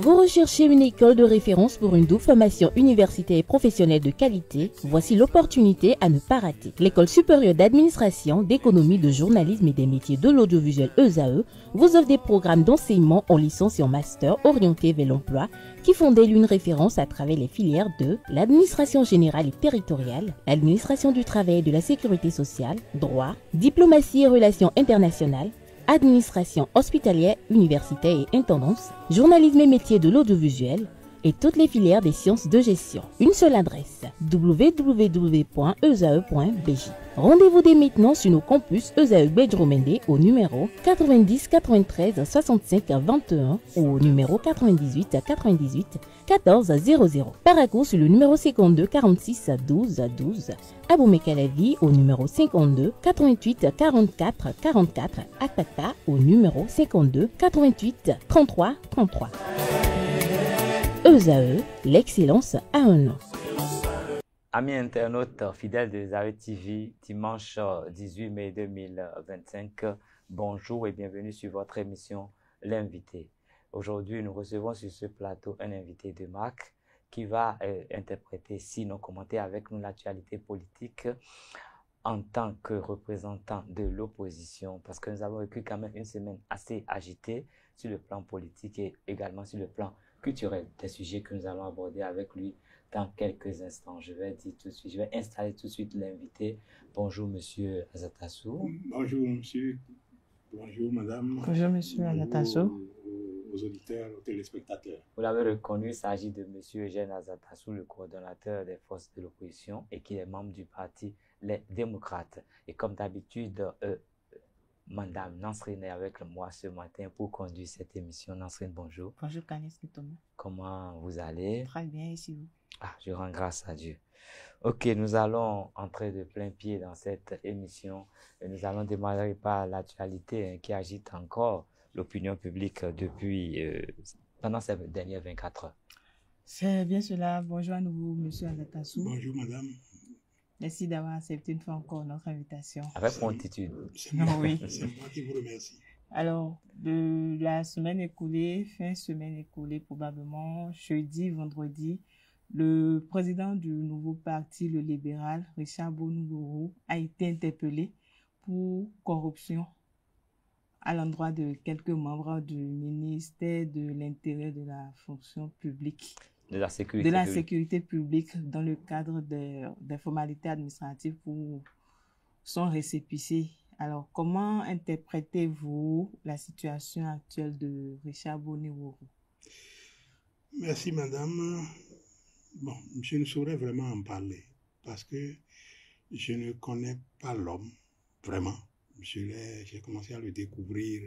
Vous recherchez une école de référence pour une double formation universitaire et professionnelle de qualité? Voici l'opportunité à ne pas rater. L'École supérieure d'administration, d'économie, de journalisme et des métiers de l'audiovisuel ESAE vous offre des programmes d'enseignement en licence et en master orientés vers l'emploi qui font d'elle une référence à travers les filières de l'administration générale et territoriale, l'administration du travail et de la sécurité sociale, droit, diplomatie et relations internationales, administration hospitalière, universitaire et intendance, journalisme et métiers de l'audiovisuel et toutes les filières des sciences de gestion. Une seule adresse, www.esae.bj. Rendez-vous dès maintenant sur nos campus ESAE Bedjromende au numéro 90 93 65 21 ou au numéro 98 98 14 00. Paracourt sur le numéro 52 46 12 12. Aboumé-Calavi au numéro 52 88 44 44. Akpata au numéro 52 88 33 33. ESAE, l'excellence a un nom. Amis internautes fidèles de ESAE TV, dimanche 18 mai 2025, bonjour et bienvenue sur votre émission L'invité. Aujourd'hui, nous recevons sur ce plateau un invité de marque qui va interpréter, sinon commenter avec nous l'actualité politique en tant que représentant de l'opposition, parce que nous avons vécu quand même une semaine assez agitée sur le plan politique et également sur le plan culturel, des sujets que nous allons aborder avec lui dans quelques instants. Je vais installer tout de suite l'invité. Bonjour Monsieur Azatassou. Bonjour Monsieur. Bonjour Madame. Bonjour Monsieur Azatassou. Aux auditeurs, aux téléspectateurs. Vous l'avez reconnu, il s'agit de Monsieur Eugène Azatassou, le coordonnateur des forces de l'opposition et qui est membre du parti Les Démocrates. Et comme d'habitude, Madame Nansrine est avec moi ce matin pour conduire cette émission. Nansrine, bonjour. Bonjour Canis Thomas. Comment vous allez? Très bien, ici vous. Je rends grâce à Dieu. Ok, nous allons entrer de plein pied dans cette émission. Et nous allons démarrer par l'actualité qui agite encore l'opinion publique depuis pendant ces dernières 24 heures. C'est bien cela. Bonjour à nouveau, Monsieur Azatassou. Bonjour Madame. Merci d'avoir accepté une fois encore notre invitation. Avec promptitude. Oui. C'est moi qui vous remercie. Alors, de la semaine écoulée, fin semaine écoulée probablement, jeudi, vendredi, le président du nouveau parti, le libéral, Richard Bonougourou, a été interpellé pour corruption à l'endroit de quelques membres du ministère de l'Intérieur de la fonction publique. De la sécurité publique dans le cadre des formalités administratives pour son récépissé. Alors, comment interprétez-vous la situation actuelle de Richard Bonougourou? Merci Madame. Bon, je ne saurais vraiment en parler parce que je ne connais pas l'homme, vraiment. J'ai commencé à le découvrir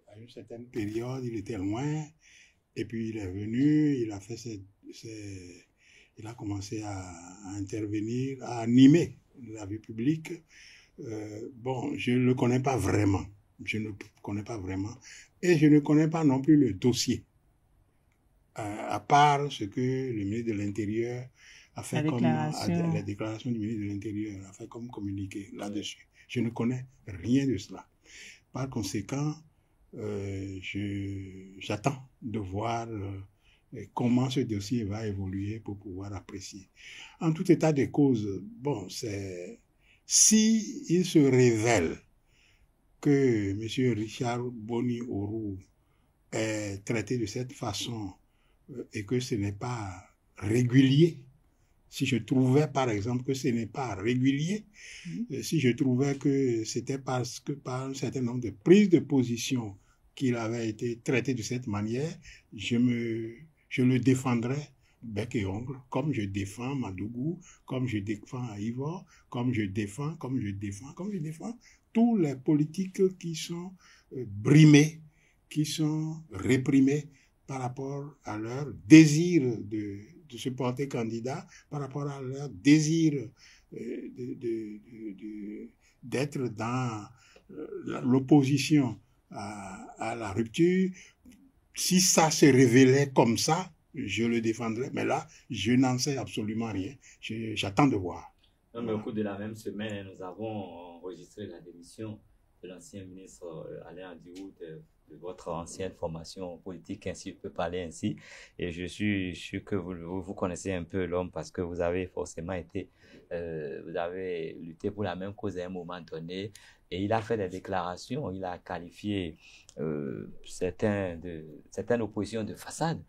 à une certaine période, il était loin. Et puis il est venu, il a fait il a commencé à intervenir, à animer la vie publique. Bon, je ne le connais pas vraiment. Je ne le connais pas vraiment. Et je ne connais pas non plus le dossier. À part ce que le ministre de l'Intérieur a fait la déclaration du ministre de l'Intérieur a fait comme communiqué là-dessus. Je ne connais rien de cela. Par conséquent, j'attends de voir comment ce dossier va évoluer pour pouvoir apprécier. En tout état de cause, bon, si il se révèle que M. Richard Bonougourou est traité de cette façon et que ce n'est pas régulier, si je trouvais par exemple que ce n'est pas régulier, si je trouvais que c'était parce que par un certain nombre de prises de position qu'il avait été traité de cette manière, je le défendrais bec et ongle, comme je défends Madougou, comme je défends Ivor, comme je défends tous les politiques qui sont brimés, qui sont réprimés par rapport à leur désir de se porter candidat, par rapport à leur désir d'être dans l'opposition à la rupture. Si ça se révélait comme ça, je le défendrais. Mais là, je n'en sais absolument rien. J'attends de voir. Mais au cours de la même semaine, nous avons enregistré la démission de l'ancien ministre Alain Andiou, de votre ancienne formation politique, ainsi je peux parler ainsi. Et je suis sûr que vous connaissez un peu l'homme parce que vous avez forcément été, vous avez lutté pour la même cause à un moment donné. Et il a fait des déclarations, il a qualifié certaines oppositions de façade.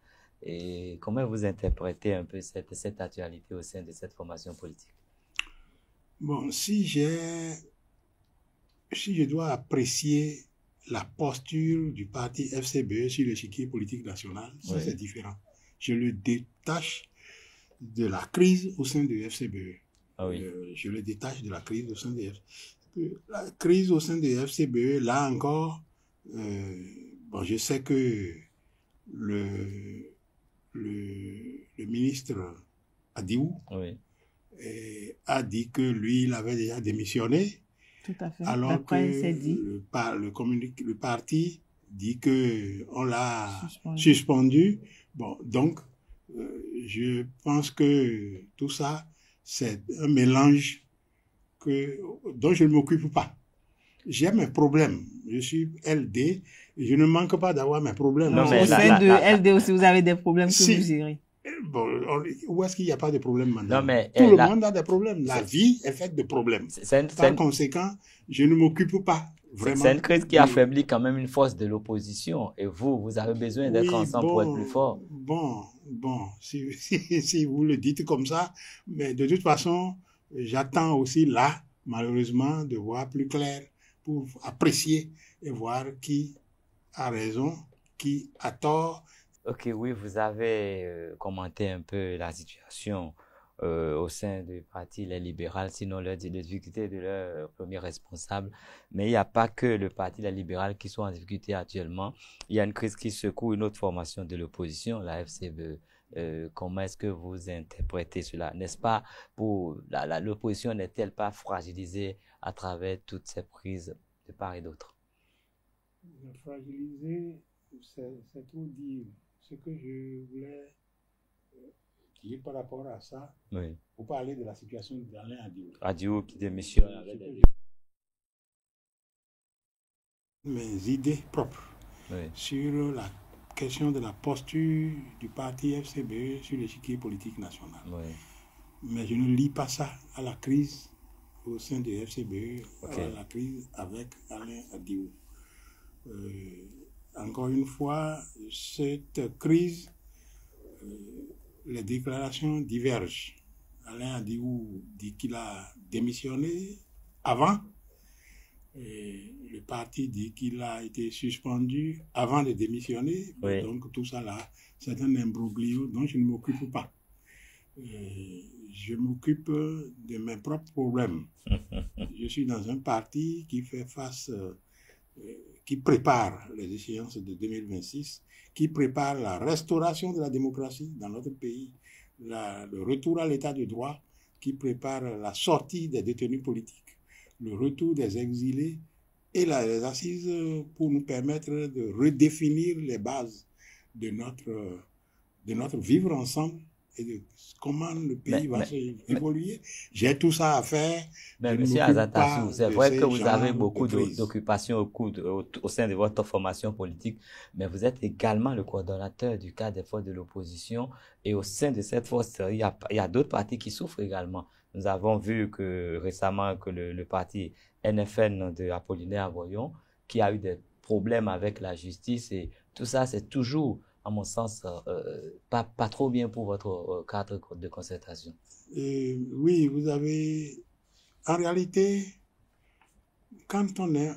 Et comment vous interprétez un peu cette actualité au sein de cette formation politique? Bon, si je dois apprécier la posture du parti FCBE sur l'échiquier politique national, ça Oui. c'est différent. Je le détache de la crise au sein du FCBE. Ah oui. Je le détache de la crise au sein du FCBE. La crise au sein du FCBE, là encore, bon, je sais que le ministre Adiou Oui. a dit que lui, il avait déjà démissionné. Tout à fait. Alors que dit. le parti dit qu'on l'a suspendu. Bon, donc, je pense que tout ça, c'est un mélange dont je ne m'occupe pas. J'ai mes problèmes. Je suis LD et je ne manque pas d'avoir mes problèmes. Non, mais au sein de LD aussi, vous avez des problèmes que vous gérez. Bon, où est-ce qu'il n'y a pas de problème maintenant? Non, mais tout le monde a des problèmes. La vie est faite de problèmes. Par conséquent, je ne m'occupe pas vraiment. C'est une crise qui affaiblit quand même une force de l'opposition. Et vous avez besoin d'être ensemble pour être plus fort. Bon, si vous le dites comme ça, mais de toute façon, j'attends aussi là, malheureusement, de voir plus clair pour apprécier et voir qui a raison, qui a tort. Ok, oui, vous avez commenté un peu la situation au sein du parti Les Libérales, sinon les difficultés de leur premier responsable. Mais il n'y a pas que le parti Les Libérales qui sont en difficulté actuellement. Il y a une crise qui secoue une autre formation de l'opposition, la FCBE. Comment est-ce que vous interprétez cela? N'est-ce pas, l'opposition n'est-elle pas fragilisée à travers toutes ces prises de part et d'autre? Fragilisée, c'est trop dire. Ce que je voulais dire par rapport à ça, oui. Pour parler de la situation d'Alain Adiou. Adiou qui démissionne avec mes idées propres sur la question de la posture du parti FCBE sur l'échiquier politique national. Mais je ne lis pas ça à la crise au sein du FCBE, à la crise avec Alain Adiou. Encore une fois, cette crise, les déclarations divergent. Alain Adiou dit qu'il a démissionné avant. Et le parti dit qu'il a été suspendu avant de démissionner. Oui. Donc tout ça là, c'est un imbroglio dont je ne m'occupe pas. Je m'occupe de mes propres problèmes. Je suis dans un parti qui fait face... qui prépare les échéances de 2026, qui prépare la restauration de la démocratie dans notre pays, le retour à l'état de droit, qui prépare la sortie des détenus politiques, le retour des exilés et les assises pour nous permettre de redéfinir les bases de notre vivre ensemble et de comment le pays va évoluer. J'ai tout ça à faire. Mais monsieur Azatassou, c'est vrai que vous avez beaucoup d'occupations au sein de votre formation politique, mais vous êtes également le coordonnateur du cadre des forces de l'opposition et au sein de cette force, il y a d'autres partis qui souffrent également. Nous avons vu récemment que le parti NFN de Apollinaire Avoyon, qui a eu des problèmes avec la justice et tout ça, c'est toujours, à mon sens, pas trop bien pour votre cadre de concertation. Oui, vous avez... En réalité, quand on est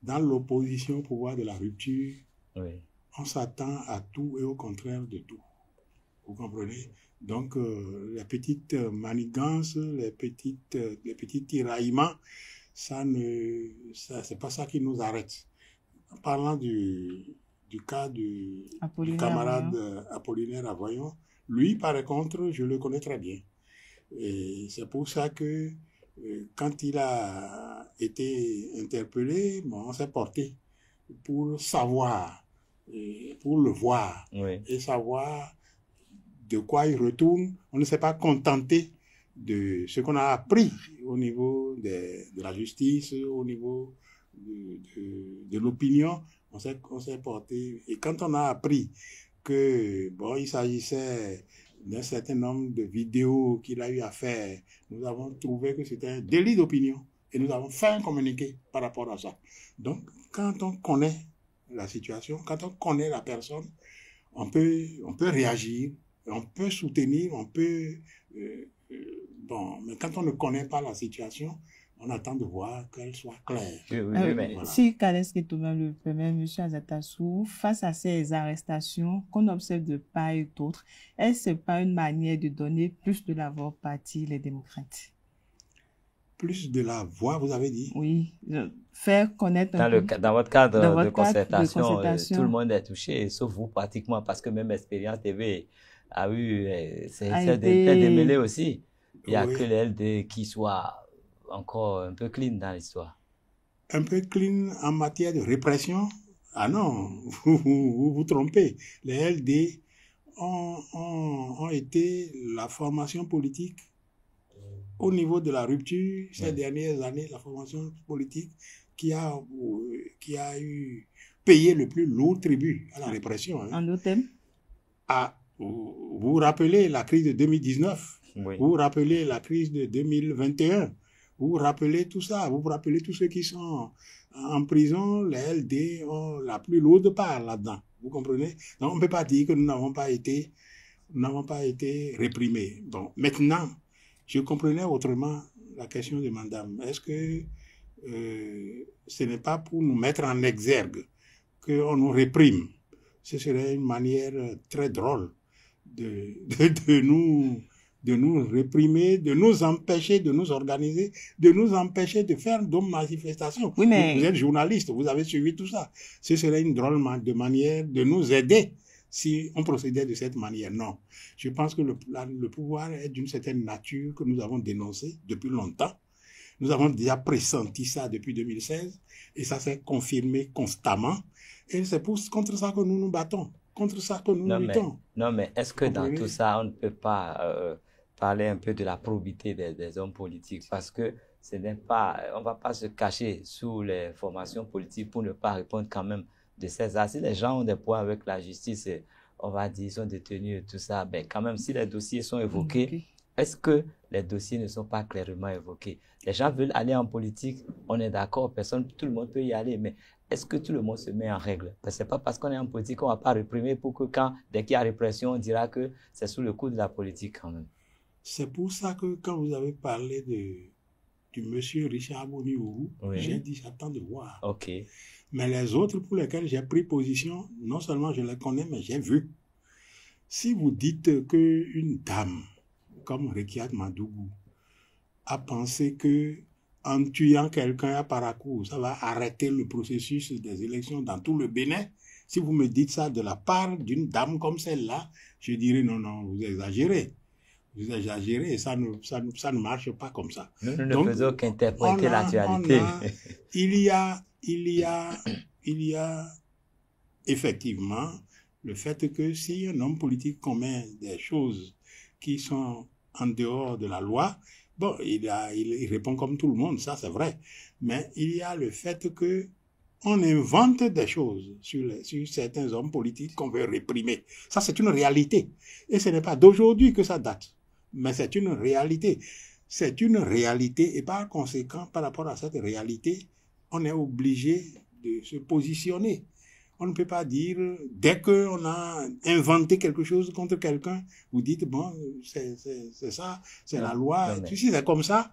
dans l'opposition au pouvoir de la rupture, on s'attend à tout et au contraire de tout. Vous comprenez? Donc, les petites manigances, les petits tiraillements, c'est pas ça qui nous arrête. En parlant du cas du camarade Apollinaire Avoyon, lui, par contre, je le connais très bien. Et c'est pour ça que quand il a été interpellé, bon, on s'est porté pour savoir, pour le voir et savoir de quoi il retourne. On ne s'est pas contenté de ce qu'on a appris au niveau de la justice, au niveau de l'opinion, on s'est porté. Et quand on a appris que, bon, il s'agissait d'un certain nombre de vidéos qu'il a eu à faire, nous avons trouvé que c'était un délit d'opinion. Et nous avons fait un communiqué par rapport à ça. Donc, quand on connaît la situation, quand on connaît la personne, on peut réagir, on peut soutenir, on peut... bon, mais quand on ne connaît pas la situation, on attend de voir qu'elle soit claire. Voilà. Si Kaleski Thomas le permet, M. Azatassou, face à ces arrestations qu'on observe de part et d'autre, est-ce pas une manière de donner plus de la voix au parti les démocrates? Plus de la voix, vous avez dit? Oui, faire connaître... Dans votre cadre de concertation, tout le monde est touché, sauf vous pratiquement, parce que même Expérience TV a eu... c'est démêlé aussi. Il n'y a que les LD qui soient encore un peu clean dans l'histoire. Un peu clean en matière de répression? Ah non, vous trompez. Les LD ont été la formation politique au niveau de la rupture ces dernières années, la formation politique qui a eu payé le plus lourd tribut à la répression. Hein. En d'autres thèmes? Vous vous rappelez la crise de 2019? Oui. Vous vous rappelez la crise de 2021? Vous vous rappelez tout ça? Vous vous rappelez tous ceux qui sont en prison? Les LD ont la plus lourde part là-dedans. Vous comprenez? Donc on ne peut pas dire que nous n'avons pas été réprimés. Bon, maintenant, je comprenais autrement la question de madame. Est-ce que ce n'est pas pour nous mettre en exergue qu'on nous réprime? Ce serait une manière très drôle de nous réprimer, de nous empêcher de nous organiser, de nous empêcher de faire d'autres manifestations. Oui, mais... Vous êtes journaliste, vous avez suivi tout ça. Ce serait une drôle de manière de nous aider si on procédait de cette manière. Non. Je pense que le pouvoir est d'une certaine nature que nous avons dénoncé depuis longtemps. Nous avons déjà pressenti ça depuis 2016 et ça s'est confirmé constamment. Et c'est contre ça que nous nous battons, contre ça que nous luttons. Non, mais est-ce que dans tout ça, on ne peut pas parler un peu de la probité des hommes politiques? Parce que ce n'est pas, on ne va pas se cacher sous les formations politiques pour ne pas répondre quand même de ces actes. Si les gens ont des points avec la justice, on va dire, ils sont détenus et tout ça, ben quand même, si les dossiers sont évoqués, est-ce que les dossiers ne sont pas clairement évoqués? Les gens veulent aller en politique, on est d'accord, tout le monde peut y aller, mais est-ce que tout le monde se met en règle? Ce n'est pas parce qu'on est en politique qu'on ne va pas réprimer pour que dès qu'il y a répression, on dira que c'est sous le coup de la politique quand même. C'est pour ça que quand vous avez parlé du monsieur Richard Boni-Ourou, j'ai dit j'attends de voir. Ok. Mais les autres pour lesquels j'ai pris position, non seulement je les connais, mais j'ai vu. Si vous dites qu'une dame comme Rekiat Madougou a pensé que en tuant quelqu'un à Parakou, ça va arrêter le processus des élections dans tout le Bénin, si vous me dites ça de la part d'une dame comme celle-là, je dirais non, vous exagérez. Vous exagérez, ça ne marche pas comme ça. Nous ne faisons qu'interpréter l'actualité. Il y a effectivement le fait que si un homme politique commet des choses qui sont en dehors de la loi, bon, il répond comme tout le monde, ça c'est vrai. Mais il y a le fait que on invente des choses sur certains hommes politiques qu'on veut réprimer. Ça c'est une réalité. Et ce n'est pas d'aujourd'hui que ça date. Mais c'est une réalité. C'est une réalité et par conséquent, par rapport à cette réalité, on est obligé de se positionner. On ne peut pas dire, dès qu'on a inventé quelque chose contre quelqu'un, vous dites, bon, c'est ça, c'est la loi. Si c'est comme ça,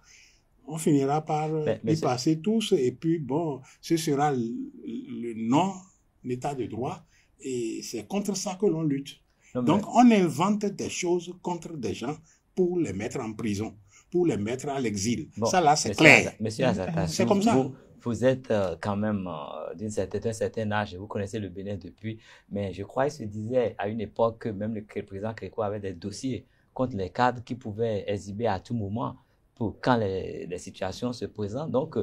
on finira par y passer tous et puis, bon, ce sera le non-état de droit et c'est contre ça que l'on lutte. Donc, on invente des choses contre des gens pour les mettre en prison, pour les mettre à l'exil. Bon, ça, là, c'est clair. Monsieur Azatassou, c'est comme ça. Vous êtes quand même d'un certain âge, vous connaissez le Bénin depuis, mais je crois qu'il se disait à une époque que même le président Kéko avait des dossiers contre les cadres qui pouvaient exhiber à tout moment pour quand les situations se présentent. Donc,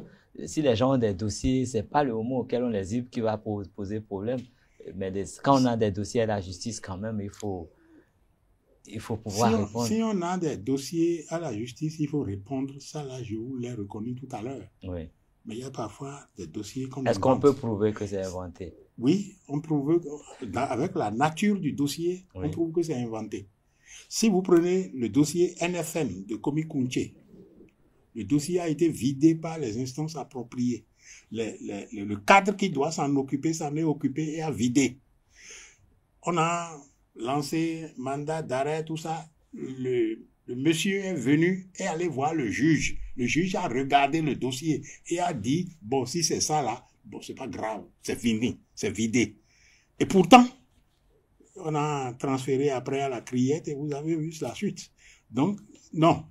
si les gens ont des dossiers, ce n'est pas le moment auquel on les exhibe qui va poser problème. Mais quand on a des dossiers à la justice, quand même, il faut pouvoir répondre. Si on a des dossiers à la justice, il faut répondre. Ça, là, je vous l'ai reconnu tout à l'heure. Oui. Mais il y a parfois des dossiers qu'on Est-ce qu'on invente. peut prouver que c'est inventé? Oui, on prouve, avec la nature du dossier, Oui. on prouve que c'est inventé. Si vous prenez le dossier NFM de Komi Kounché, le dossier a été vidé par les instances appropriées. Le cadre qui doit s'en occuper s'en est occupé et a vidé. On a lancé mandat d'arrêt, tout ça. Le monsieur est venu et allé voir le juge. Le juge a regardé le dossier et a dit, bon, si c'est ça là, bon, c'est pas grave, c'est fini, c'est vidé. Et pourtant, on a transféré après à la criette et vous avez vu la suite. Donc, non,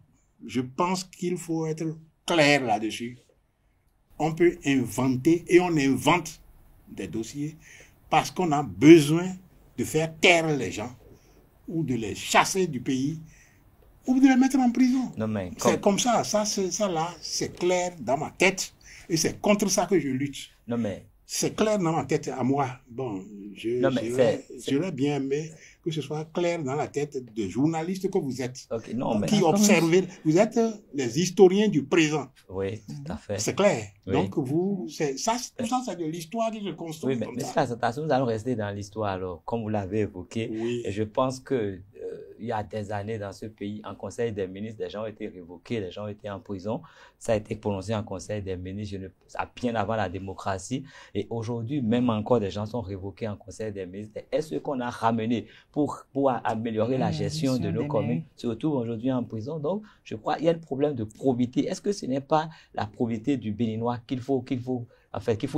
je pense qu'il faut être clair là-dessus. On peut inventer et on invente des dossiers parce qu'on a besoin de faire taire les gens ou de les chasser du pays ou de les mettre en prison. Non, mais C'est comme ça, ça là, c'est clair dans ma tête et c'est contre ça que je lutte. non, mais C'est clair dans ma tête à moi. Bon, Non, mais j'aurais bien aimé que ce soit clair dans la tête de journalistes que vous êtes. ok, non, mais Qui observez, vous êtes les historiens du présent. oui, tout à fait. C'est clair. Oui. Donc vous, ça, tout ça, c'est de l'histoire qui se construit Oui, mais comme ça. cette attention, nous allons rester dans l'histoire alors, comme vous l'avez évoqué. Oui. Et je pense que il y a des années dans ce pays, en Conseil des ministres, des gens ont été révoqués, des gens ont été en prison. Ça a été prononcé en Conseil des ministres, bien avant la démocratie. Et aujourd'hui, même encore, des gens sont révoqués en Conseil des ministres. Est-ce qu'on a ramené pour améliorer la gestion de nos communes, surtout aujourd'hui en prison? Donc, je crois qu'il y a un problème de probité. Est-ce que ce n'est pas la probité du Béninois qu'il faut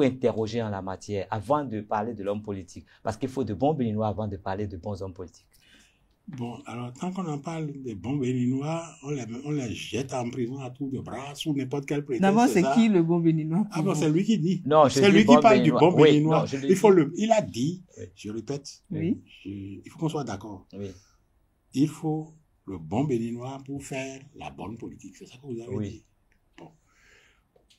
interroger en la matière avant de parler de l'homme politique? Parce qu'il faut de bons Béninois avant de parler de bons hommes politiques. Bon, alors, tant qu'on en parle des bons Béninois, on les jette en prison à tour de bras, sous n'importe quel prétexte. D'abord, c'est qui le bon Béninois? Ah bon, c'est lui qui dit. Non, c'est lui qui parle du bon oui, Béninois. non, Il a dit, oui. je répète, Oui. il faut qu'on soit d'accord. Oui, Il faut le bon Béninois pour faire la bonne politique. C'est ça que vous avez Oui. dit. Bon.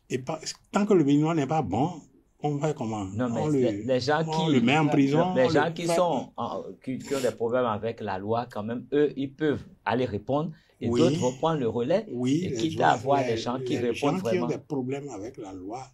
Et tant que le Béninois n'est pas bon, on fait comment? non, mais on les gens on le met en prison. les gens qui ont des problèmes avec la loi, quand même, eux, ils peuvent aller répondre et Oui. d'autres vont prendre le relais. Oui, Et quitte à avoir des gens qui les répondent gens qui vraiment. ont des problèmes avec la loi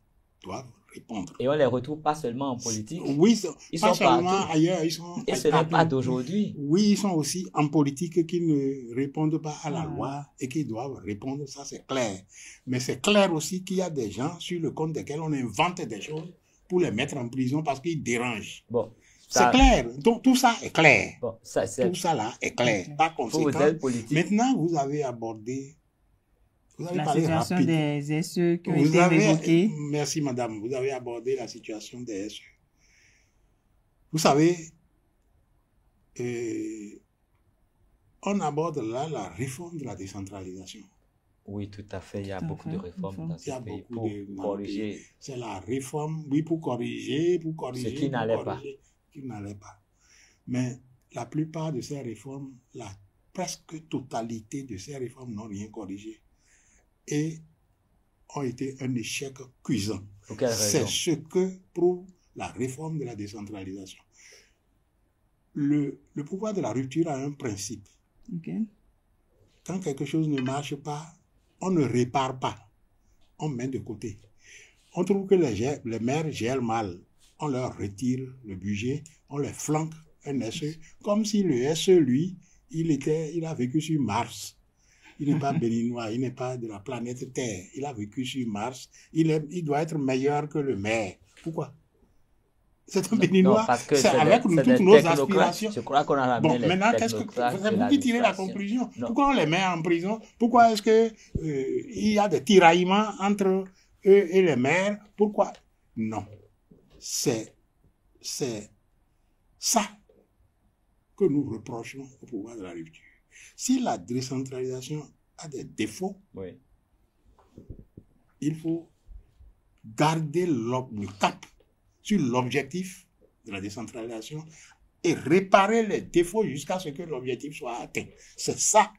doivent répondre. Et on les retrouve pas seulement en politique. Oui, Ils pas sont seulement partout. ailleurs, ils sont Et ce n'est pas d'aujourd'hui. Oui, ils sont aussi en politique qui ne répondent pas à la Ah. loi et qui doivent répondre, ça c'est clair. Mais c'est clair aussi qu'il y a des gens sur le compte desquels on invente des choses pour les mettre en prison parce qu'ils dérangent. Bon, C'est clair. Donc, tout ça est clair. Bon, ça, c'est Tout ça là est clair. Par pour vous conséquent, êtes politique. maintenant vous avez abordé, vous avez La parlé situation rapide. des SE qui ont Vous été avez, révoqués. merci madame, vous avez abordé la situation des SE. Vous savez, on aborde là la réforme de la décentralisation. Oui, tout à fait. Il y a Tout à beaucoup fait. de réformes dans Il y a ce pays beaucoup pour corriger. C'est la réforme, oui, pour corriger, Ce qui n'allait pas. Qui n'allait pas. Mais la plupart de ces réformes, la presque totalité de ces réformes n'ont rien corrigé et ont été un échec cuisant. Pour quelle C'est raison? ce que prouve la réforme de la décentralisation. Le pouvoir de la rupture a un principe. Ok. Quand quelque chose ne marche pas, on ne répare pas. On met de côté. On trouve que les maires gèrent mal. On leur retire le budget, on les flanque un SE, comme si le SE, lui, il a vécu sur Mars. Il n'est pas béninois, il n'est pas de la planète Terre. Il a vécu sur Mars. Il doit être meilleur que le maire. Pourquoi? C'est un béninois. Non, parce que c'est avec c'est toutes des nos technocrates. aspirations. Je crois qu'on a ramené Bon, les maintenant, c'est vous qui tirez la l'administration. conclusion. Non. Pourquoi on les met en prison? Pourquoi est-ce que il y a des tiraillements entre eux et les maires? Pourquoi? Non. C'est ça que nous reprochons au pouvoir de la rupture. Si la décentralisation a des défauts, Oui. il faut garder le cap sur l'objectif de la décentralisation et réparer les défauts jusqu'à ce que l'objectif soit atteint. C'est ça,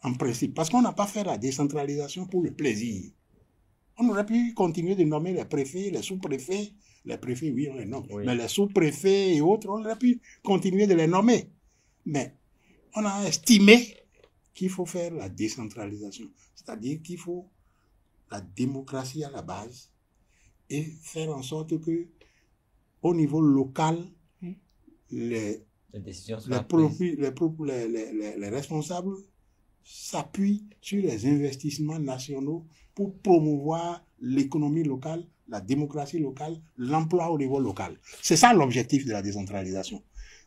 en principe. Parce qu'on n'a pas fait la décentralisation pour le plaisir. On aurait pu continuer de nommer les préfets, les sous-préfets. Les préfets, oui, on les nomme. Oui. Mais les sous-préfets et autres, on aurait pu continuer de les nommer. Mais on a estimé qu'il faut faire la décentralisation. C'est-à-dire qu'il faut la démocratie à la base et faire en sorte que, au niveau local, les responsables s'appuient sur les investissements nationaux pour promouvoir l'économie locale, la démocratie locale, l'emploi au niveau local. C'est ça l'objectif de la décentralisation.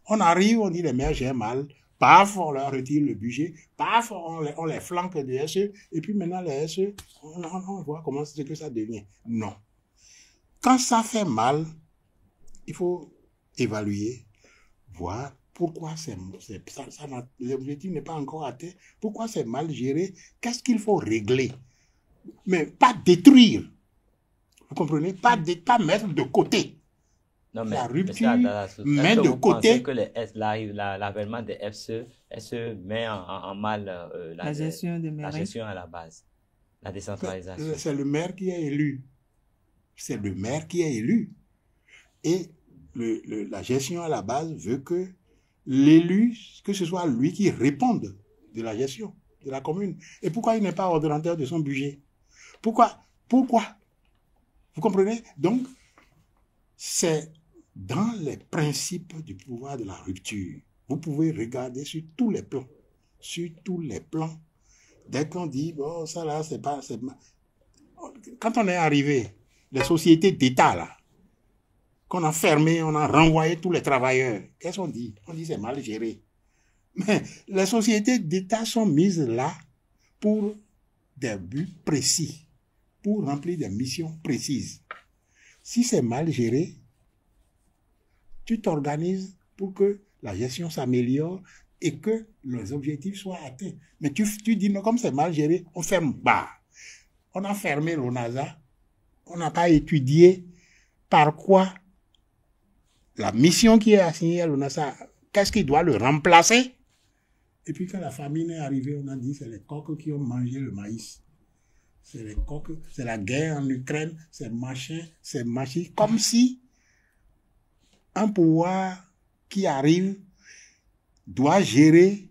On arrive, on dit les maires gèrent mal, paf, on leur retire le budget, paf, on les flanque de SE, et puis maintenant les SE, on voit comment c'est que ça devient. Non. Quand ça fait mal, il faut évaluer, voir pourquoi l'objectif n'est pas encore atteint, pourquoi c'est mal géré, qu'est-ce qu'il faut régler. Mais pas détruire. Vous comprenez? Pas mettre de côté. Non, mais la rupture, met de côté. Que l'avènement des FCE met en mal la gestion à la base, la décentralisation. C'est le maire qui est élu. C'est le maire qui est élu. Et la gestion à la base veut que l'élu, que ce soit lui qui réponde de la gestion de la commune. Et pourquoi il n'est pas ordonnateur de son budget? Pourquoi? Vous comprenez? Donc, c'est dans les principes du pouvoir de la rupture. Vous pouvez regarder sur tous les plans. Sur tous les plans. Dès qu'on dit, bon, ça là, c'est pas... Quand on est arrivé, les sociétés d'État, là, qu'on a fermé, on a renvoyé tous les travailleurs, qu'est-ce qu'on dit? On dit c'est mal géré. Mais les sociétés d'État sont mises là pour des buts précis, pour remplir des missions précises. Si c'est mal géré, tu t'organises pour que la gestion s'améliore et que les objectifs soient atteints. Mais tu dis, non, comme c'est mal géré, on ferme. Bah, on a fermé l'ONASA, on n'a pas étudié par quoi la mission qui est assignée à l'ONASA, qu'est-ce qui doit le remplacer? Et puis quand la famine est arrivée, on a dit c'est les coqs qui ont mangé le maïs. C'est les coqs, c'est la guerre en Ukraine, c'est machin, c'est machin. Comme si un pouvoir qui arrive doit gérer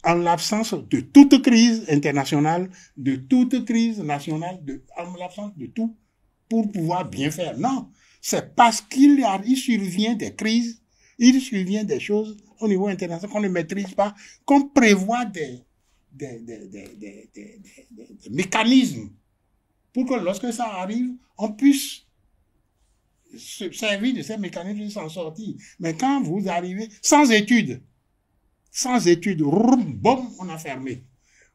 en l'absence de toute crise internationale, de toute crise nationale, en l'absence de tout, pour pouvoir bien faire. Non, c'est parce qu'il survient des crises, il survient des choses au niveau international qu'on ne maîtrise pas, qu'on prévoit des mécanismes pour que lorsque ça arrive, on puisse se servir de ces mécanismes et s'en sortir. Mais quand vous arrivez sans études, boum, on a fermé.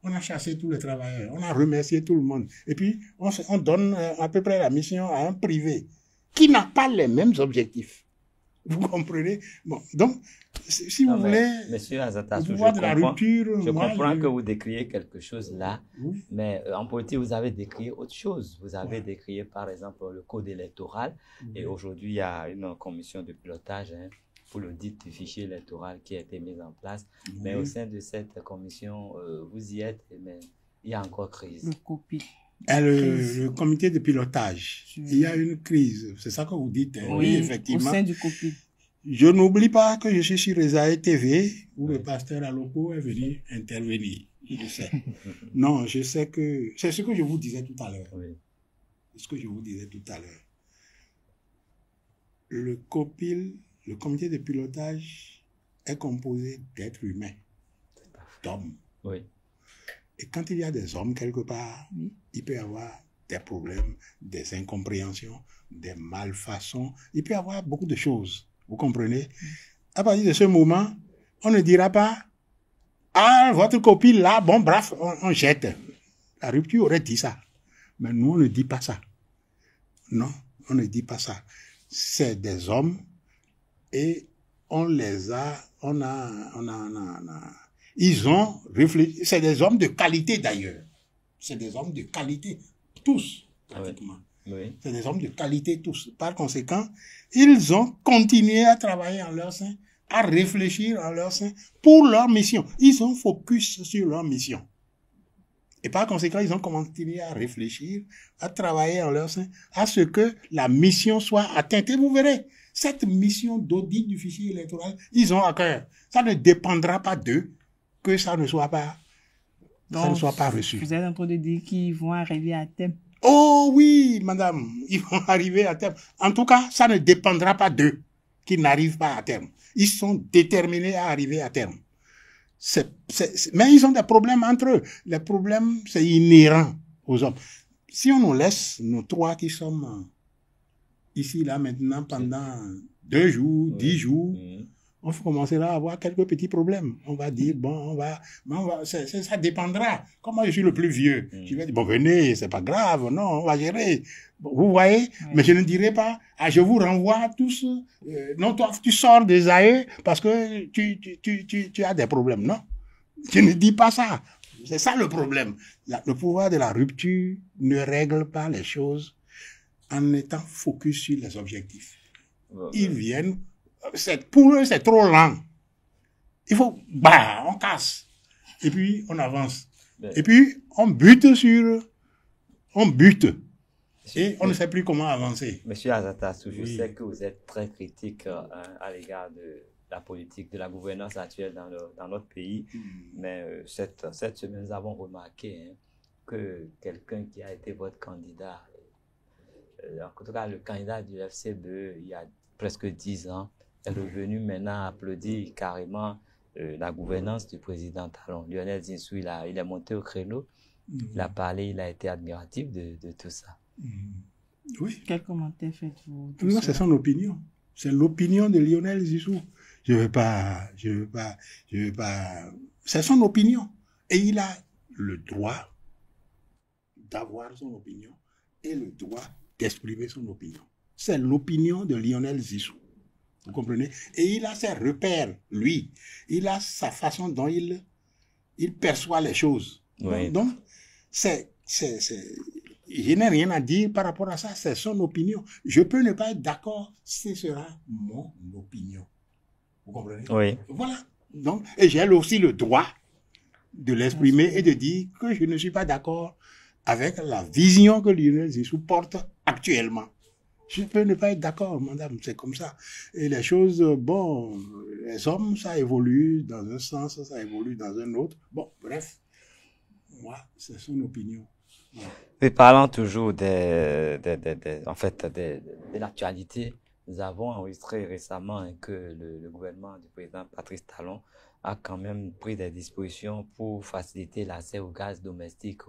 On a chassé tous les travailleurs, on a remercié tout le monde. Et puis, on donne à peu près la mission à un privé qui n'a pas les mêmes objectifs. Vous comprenez? Bon, donc, si vous voulez, Monsieur Azata, je comprends que vous décriez quelque chose là, oui. Mais en politique, vous avez décrié autre chose. Vous avez décrié, par exemple, le code électoral. Et aujourd'hui, il y a une commission de pilotage pour l'audit du fichier électoral qui a été mise en place. Mais au sein de cette commission, vous y êtes, mais il y a encore crise. Le comité de pilotage, il y a une crise, c'est ça que vous dites, hein? Oui, effectivement. Au sein du COPI. Je n'oublie pas que je suis sur Resae TV, où le pasteur Aloko est venu intervenir. Je sais. Non, je sais que... C'est ce que je vous disais tout à l'heure. Oui. C'est ce que je vous disais tout à l'heure. Le COPIL, le comité de pilotage, est composé d'êtres humains, d'hommes. Oui. Et quand il y a des hommes quelque part, il peut y avoir des problèmes, des incompréhensions, des malfaçons. Il peut y avoir beaucoup de choses. Vous comprenez? À partir de ce moment, on ne dira pas « Ah, votre copine là, bon, bref, on jette. » La rupture aurait dit ça. Mais nous, on ne dit pas ça. Non, on ne dit pas ça. C'est des hommes et on les a... Ils ont réfléchi. C'est des hommes de qualité d'ailleurs. C'est des hommes de qualité, tous, pratiquement. Oui. C'est des hommes de qualité, tous. Par conséquent, ils ont continué à travailler en leur sein, à réfléchir en leur sein pour leur mission. Ils ont focus sur leur mission. Et par conséquent, ils ont continué à réfléchir, à travailler en leur sein, à ce que la mission soit atteinte. Et vous verrez, cette mission d'audit du fichier électoral, ils ont à cœur. Ça ne dépendra pas d'eux que ça ne soit pas, reçu. Vous êtes en train de dire qu'ils vont arriver à thème. Oh oui, madame, ils vont arriver à terme. En tout cas, ça ne dépendra pas d'eux qui n'arrivent pas à terme. Ils sont déterminés à arriver à terme. Mais ils ont des problèmes entre eux. Les problèmes, c'est inhérent aux hommes. Si on nous laisse, nous trois qui sommes ici, là, maintenant, pendant 2 jours, 10 jours, on commencera à avoir quelques petits problèmes. On va dire, bon, ça dépendra. Comme moi, je suis le plus vieux, je vais dire, bon, venez, c'est pas grave, non, on va gérer. Bon, vous voyez, mais je ne dirai pas, je vous renvoie tous, non, toi, tu sors des AE parce que tu as des problèmes, non? Je ne dis pas ça. C'est ça le problème. Le pouvoir de la rupture ne règle pas les choses en étant focus sur les objectifs. Ils viennent, pour eux, c'est trop lent. Il faut, on casse. Et puis, on avance. Et puis, on bute. Et on ne sait plus comment avancer. Monsieur Azatassou, je sais que vous êtes très critique à l'égard de la politique, de la gouvernance actuelle dans notre pays. Mais cette semaine, nous avons remarqué que quelqu'un qui a été votre candidat, en tout cas le candidat du FCBE il y a presque 10 ans, est revenu maintenant applaudir carrément la gouvernance du président Talon. Lionel Zinsou, il est monté au créneau, il a parlé, il a été admiratif de tout ça. Oui. Quel commentaire faites-vous? Non, c'est son opinion. C'est l'opinion de Lionel Zinsou. Je veux pas. C'est son opinion. Et il a le droit d'avoir son opinion et le droit d'exprimer son opinion. C'est l'opinion de Lionel Zinsou. Vous comprenez? Et il a ses repères, lui. Il a sa façon dont il perçoit les choses. Oui. Donc, je n'ai rien à dire par rapport à ça. C'est son opinion. Je peux ne pas être d'accord. Ce sera mon opinion. Vous comprenez? Oui. Voilà. Donc, et j'ai aussi le droit de l'exprimer et de dire que je ne suis pas d'accord avec la vision que Lionel Zinsou porte actuellement. Je peux ne pas être d'accord, madame, c'est comme ça. Et les choses, bon, les hommes, ça évolue dans un sens, ça évolue dans un autre. Bon, bref, moi, c'est son opinion. Ouais. Et parlant toujours de l'actualité, nous avons enregistré récemment que le gouvernement du président Patrice Talon a quand même pris des dispositions pour faciliter l'accès au gaz domestique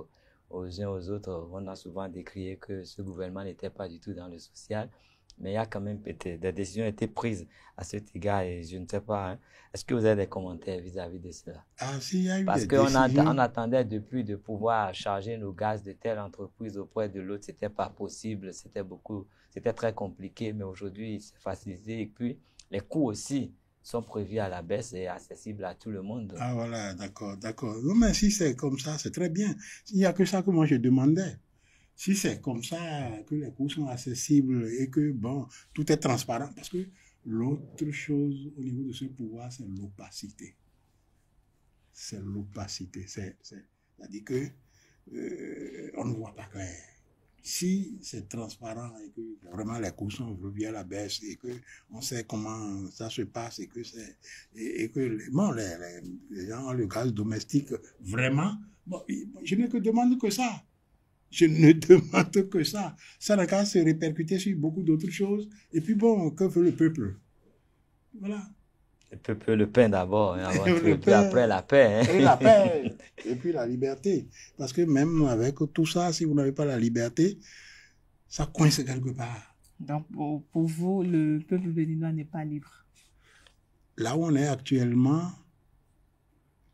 aux uns aux autres. On a souvent décrié que ce gouvernement n'était pas du tout dans le social, mais il y a quand même des décisions ont été prises à cet égard et je ne sais pas, est-ce que vous avez des commentaires vis-à-vis de cela? Ah, si, il y a eu parce des qu'on décisions. attendait depuis de pouvoir charger nos gaz de telle entreprise auprès de l'autre, c'était pas possible, c'était très compliqué, mais aujourd'hui c'est facilité et puis les coûts aussi sont prévus à la baisse et accessibles à tout le monde. Ah voilà, d'accord. Non, mais si c'est comme ça, c'est très bien. Il n'y a que ça que moi je demandais. Si c'est comme ça, que les coûts sont accessibles et que, bon, tout est transparent. Parce que l'autre chose au niveau de ce pouvoir, c'est l'opacité. C'est l'opacité. C'est-à-dire que on ne voit pas clair. Si c'est transparent et que vraiment les coûts sont revus à la baisse et que on sait comment ça se passe et que les gens ont le gaz domestique vraiment, bon, je n'ai que demande que ça. Je ne demande que ça. Ça n'a qu'à se répercuter sur beaucoup d'autres choses. Et puis bon, que veut le peuple? Voilà. Le peuple, le pain d'abord, avant tout, et puis après la paix. Et la paix, et puis la liberté. Parce que même avec tout ça, si vous n'avez pas la liberté, ça coince quelque part. Donc pour vous, le peuple béninois n'est pas libre? Là où on est actuellement,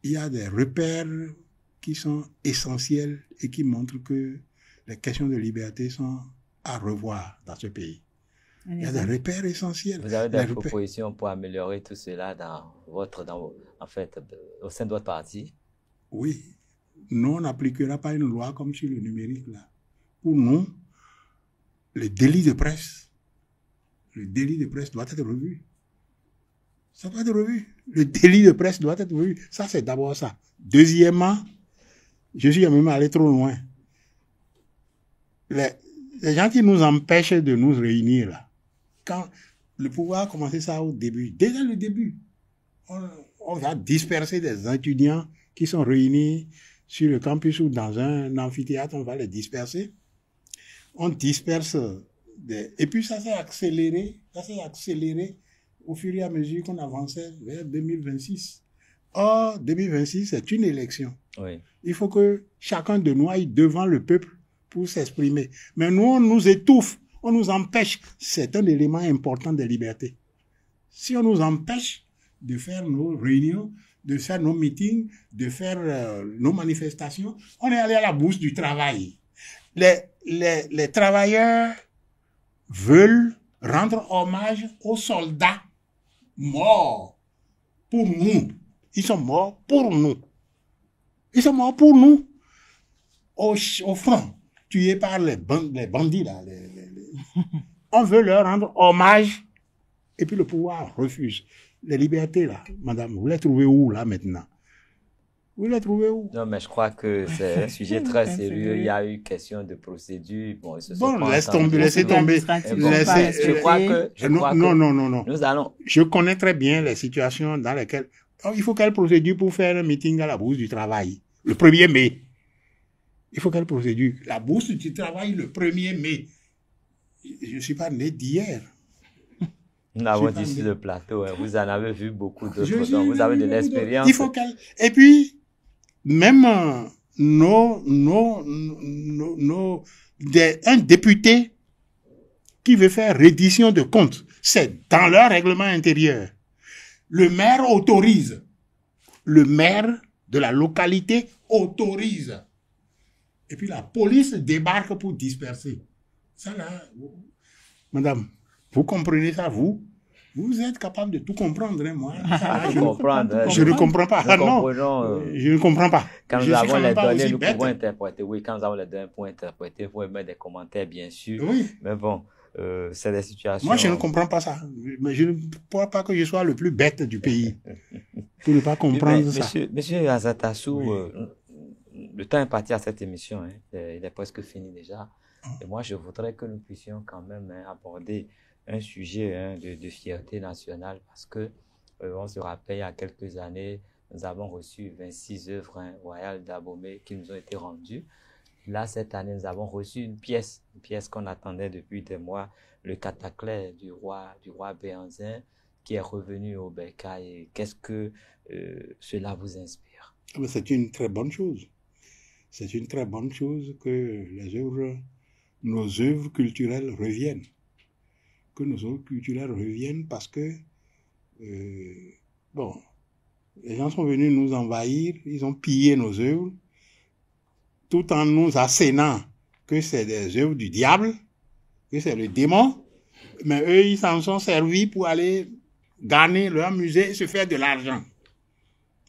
il y a des repères qui sont essentiels et qui montrent que les questions de liberté sont à revoir dans ce pays. Il y a des repères essentiels. Vous avez des propositions pour améliorer tout cela au sein de votre parti? Oui. Nous, on n'appliquera pas une loi comme sur le numérique, là. Pour nous, le délit de presse doit être revu. Ça doit être revu. Le délit de presse doit être revu. Ça, c'est d'abord ça. Deuxièmement, je suis même allé trop loin. Les gens qui nous empêchent de nous réunir, là, quand le pouvoir a commencé ça au début, dès le début, on va disperser des étudiants qui sont réunis sur le campus ou dans un amphithéâtre, on va les disperser. on disperse et puis ça s'est accéléré au fur et à mesure qu'on avançait vers 2026. Or, 2026, c'est une élection. Oui. Il faut que chacun de nous aille devant le peuple pour s'exprimer. Mais nous, on nous étouffe, on nous empêche. C'est un élément important des libertés. Si on nous empêche de faire nos réunions, de faire nos meetings, de faire nos manifestations, on est allé à la bourse du travail. Les travailleurs veulent rendre hommage aux soldats morts pour nous. Ils sont morts pour nous. Ils sont morts pour nous. Au front, tués par les bandits, là. On veut leur rendre hommage et puis le pouvoir refuse. Les libertés, là, madame, vous les trouvez où, là, maintenant? Vous les trouvez où? Non, mais je crois que c'est un sujet très sérieux. Il y a eu question de procédure. Bon, laissez tomber. Je crois que non. Nous allons... Je connais très bien les situations dans lesquelles il faut quelle procédure pour faire un meeting à la Bourse du Travail le 1er mai? Il faut quelle procédure? La Bourse du Travail le 1er mai. Je ne suis pas né d'hier. Nous avons dit sur le plateau, hein, vous en avez vu beaucoup d'autres, donc vous avez de l'expérience. Il faut et puis, même un député qui veut faire reddition de comptes, c'est dans leur règlement intérieur. Le maire autorise. Le maire de la localité autorise. Et puis la police débarque pour disperser. Ça là, madame, vous comprenez ça, vous? Vous êtes capable de tout comprendre, hein, moi. Ça, je ne comprends pas. Je ne comprends pas. Quand nous avons les données, nous pouvons interpréter. Oui, quand nous avons les données pour interpréter, vous pouvez mettre des commentaires, bien sûr. Oui. Mais bon, c'est des situations... Moi, je ne comprends pas ça. Mais je ne crois pas que je sois le plus bête du pays pour ne pas comprendre ça. Monsieur Azatassou, le temps est parti à cette émission. Hein. Il est presque fini déjà. Et moi, je voudrais que nous puissions quand même aborder un sujet de fierté nationale parce que on se rappelle, il y a quelques années, nous avons reçu 26 œuvres royales d'Abomey qui nous ont été rendues. Là, cette année, nous avons reçu une pièce qu'on attendait depuis des mois, le Cataclès du roi Béhanzin, qui est revenu au Bercail. Qu'est-ce que cela vous inspire? C'est une très bonne chose. C'est une très bonne chose que nos œuvres culturelles reviennent. Que nos œuvres culturelles reviennent parce que, les gens sont venus nous envahir, ils ont pillé nos œuvres, tout en nous assénant que c'est des œuvres du diable, que c'est le démon, mais eux, ils s'en sont servis pour aller gagner leur musée et se faire de l'argent.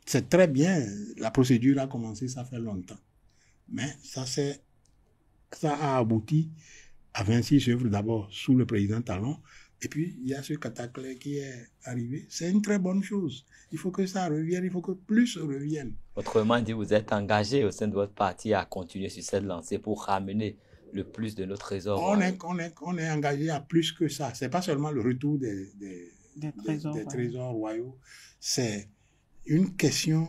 C'est très bien, la procédure a commencé, ça fait longtemps. Mais ça a abouti à 26 œuvres d'abord sous le président Talon. Et puis, il y a ce Cataclès qui est arrivé. C'est une très bonne chose. Il faut que ça revienne, il faut que plus revienne. Autrement dit, vous êtes engagé au sein de votre parti à continuer sur cette lancée pour ramener le plus de nos trésors. On est engagé à plus que ça. C'est pas seulement le retour des trésors royaux. C'est une question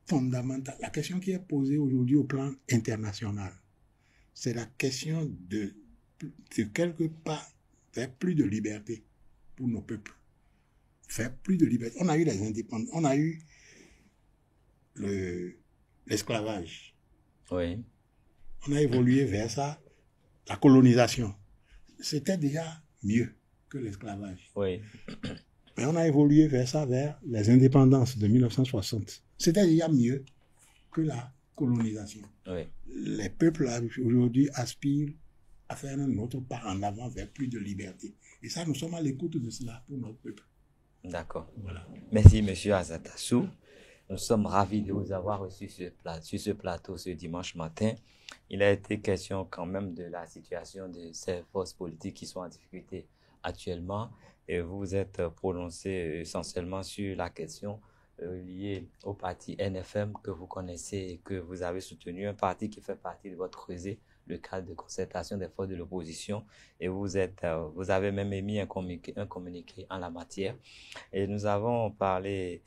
fondamentale. La question qui est posée aujourd'hui au plan international, c'est la question de quelque part faire plus de liberté pour nos peuples. Faire plus de liberté. On a eu les indépendants, on a eu l'esclavage. Oui. On a évolué vers ça, la colonisation. C'était déjà mieux que l'esclavage. Oui. Mais on a évolué vers ça, vers les indépendances de 1960. C'était déjà mieux que la colonisation. Oui. Les peuples aujourd'hui aspirent à faire un autre pas en avant vers plus de liberté. Et ça, nous sommes à l'écoute de cela pour notre peuple. D'accord. Voilà. Merci, monsieur Azatassou. Nous sommes ravis de vous avoir reçu sur ce plateau ce dimanche matin. Il a été question quand même de la situation de ces forces politiques qui sont en difficulté actuellement. Et vous vous êtes prononcé essentiellement sur la question liée au parti NFM que vous connaissez et que vous avez soutenu, un parti qui fait partie de votre creuset, le cadre de concertation des forces de l'opposition. Et vous avez même émis un communiqué en la matière. Et nous avons parlé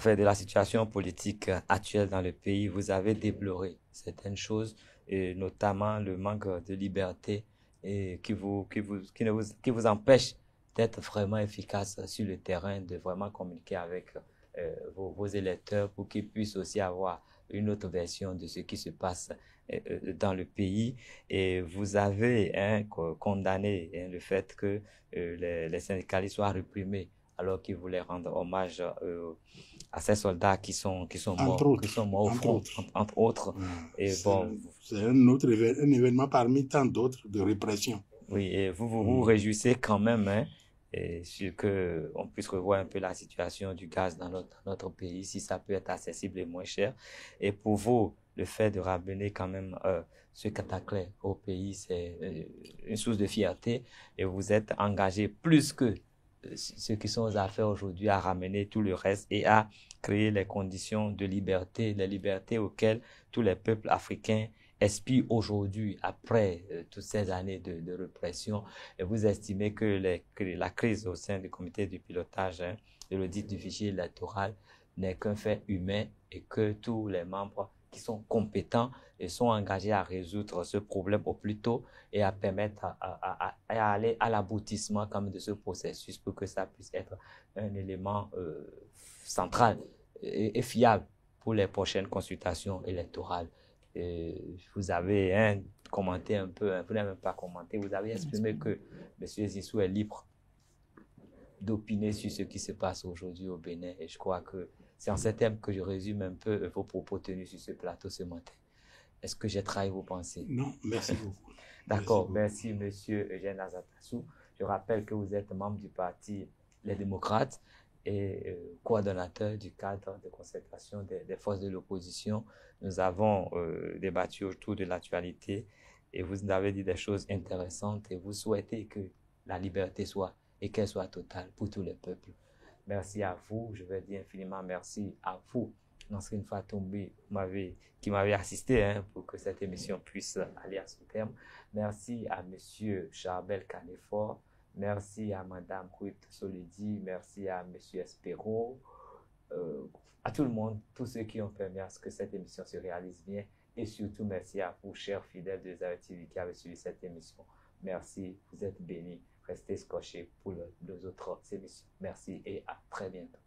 de la situation politique actuelle dans le pays, vous avez déploré certaines choses, et notamment le manque de liberté et qui vous empêche d'être vraiment efficace sur le terrain, de vraiment communiquer avec vos électeurs pour qu'ils puissent aussi avoir une autre version de ce qui se passe dans le pays. Et vous avez condamné le fait que les syndicalistes soient réprimés alors qu'ils voulaient rendre hommage à ces soldats qui sont morts, au front, entre autres. Et bon, c'est un événement parmi tant d'autres de répression. Oui, et vous réjouissez quand même, hein, et sur que on puisse revoir un peu la situation du gaz dans notre pays, si ça peut être accessible et moins cher. Et pour vous, le fait de ramener quand même ce cataclysme au pays, c'est une source de fierté, et vous êtes engagé plus que ceux qui sont aux affaires aujourd'hui à ramener tout le reste et à créer les conditions de liberté, les libertés auxquelles tous les peuples africains aspirent aujourd'hui après toutes ces années de répression. Et vous estimez que la crise au sein du comité de pilotage de l'audit du fichier électoral n'est qu'un fait humain et que tous les membres qui sont compétents et sont engagés à résoudre ce problème au plus tôt et à permettre à aller à l'aboutissement quand même de ce processus pour que ça puisse être un élément central et fiable pour les prochaines consultations électorales. Vous avez commenté un peu, vous n'avez même pas commenté, vous avez exprimé que M. Zissou est libre d'opiner sur ce qui se passe aujourd'hui au Bénin, et je crois que c'est en ces termes que je résume un peu vos propos tenus sur ce plateau ce matin. Est-ce que j'ai trahi vos pensées? Non, merci beaucoup. D'accord, merci Monsieur Eugène Azatassou. Je rappelle que vous êtes membre du parti Les Démocrates et coordonnateur du cadre de concertation des forces de l'opposition. Nous avons débattu autour de l'actualité et vous avez dit des choses intéressantes et vous souhaitez que la liberté soit et qu'elle soit totale pour tous les peuples. Merci à vous, je vais dire infiniment merci à vous, Nasrine Fatoumbi, qui m'avait assisté pour que cette émission puisse aller à son terme. Merci à Monsieur Charbel Canefort, merci à Madame Ruth Solidi, merci à Monsieur Espero, à tout le monde, tous ceux qui ont permis à ce que cette émission se réalise bien, et surtout merci à vous, chers fidèles de Zayo TV, qui avez suivi cette émission. Merci, vous êtes bénis. Restez scotchés pour les autres émissions. Merci et à très bientôt.